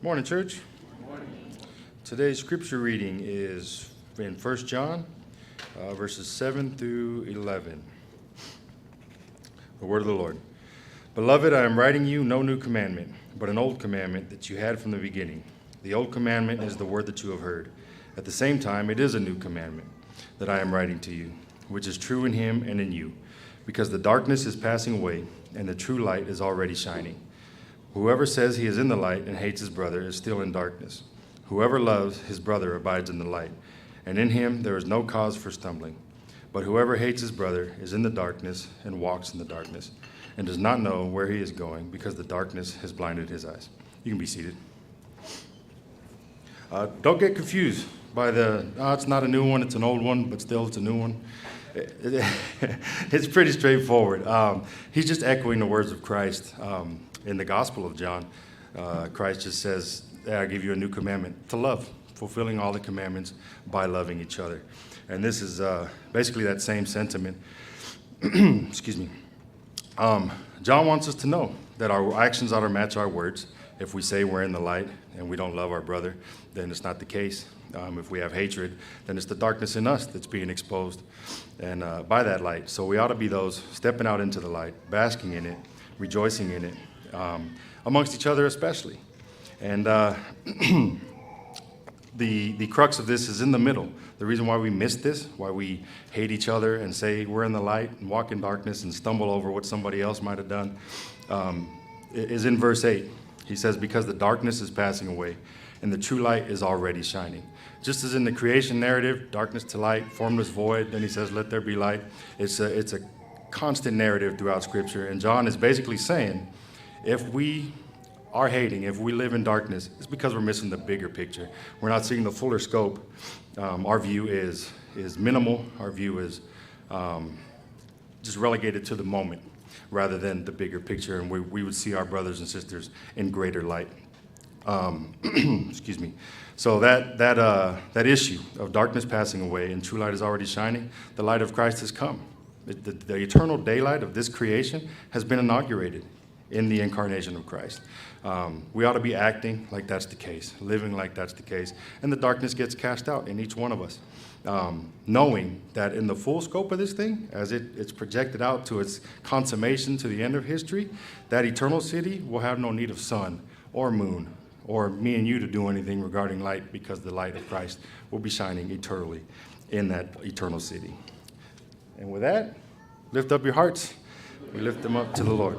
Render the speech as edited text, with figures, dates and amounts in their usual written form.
Morning, church. Today's scripture reading is in 1 John, verses 7 through 11. The word of the Lord. Beloved, I am writing you no new commandment, but an old commandment that you had from the beginning. The old commandment is the word that you have heard. At the same time, it is a new commandment that I am writing to you, which is true in him and in you, because the darkness is passing away, and the true light is already shining. Whoever says he is in the light and hates his brother is still in darkness. Whoever loves his brother abides in the light, and in him there is no cause for stumbling. But whoever hates his brother is in the darkness and walks in the darkness, and does not know where he is going, because the darkness has blinded his eyes. You can be seated. Don't get confused by it's not a new one, it's an old one, but still it's a new one. It's pretty straightforward. He's just echoing the words of Christ. In the Gospel of John, Christ just says, I give you a new commandment, to love, fulfilling all the commandments by loving each other. And this is basically that same sentiment. Excuse me. John wants us to know that our actions ought to match our words. If we say we're in the light and we don't love our brother, then it's not the case. If we have hatred, then it's the darkness in us that's being exposed and by that light. So we ought to be those stepping out into the light, basking in it, rejoicing in it, amongst each other especially. And the crux of this is in the middle. The reason why we miss this, why we hate each other and say we're in the light and walk in darkness and stumble over what somebody else might have done, is in verse 8. He says, because the darkness is passing away and the true light is already shining. Just as in the creation narrative, darkness to light, formless void, then he says, let there be light. It's a constant narrative throughout Scripture. And John is basically saying, if we are hating, if we live in darkness, it's because we're missing the bigger picture. We're not seeing the fuller scope. Our view is minimal. Our view is just relegated to the moment rather than the bigger picture, and we would see our brothers and sisters in greater light. Excuse me. So that issue of darkness passing away and true light is already shining, the light of Christ has come. The eternal daylight of this creation has been inaugurated in the incarnation of Christ. We ought to be acting like that's the case, living like that's the case, and the darkness gets cast out in each one of us, knowing that in the full scope of this thing, as it's projected out to its consummation to the end of history, that eternal city will have no need of sun or moon or me and you to do anything regarding light, because the light of Christ will be shining eternally in that eternal city. And with that, lift up your hearts. We lift them up to the Lord.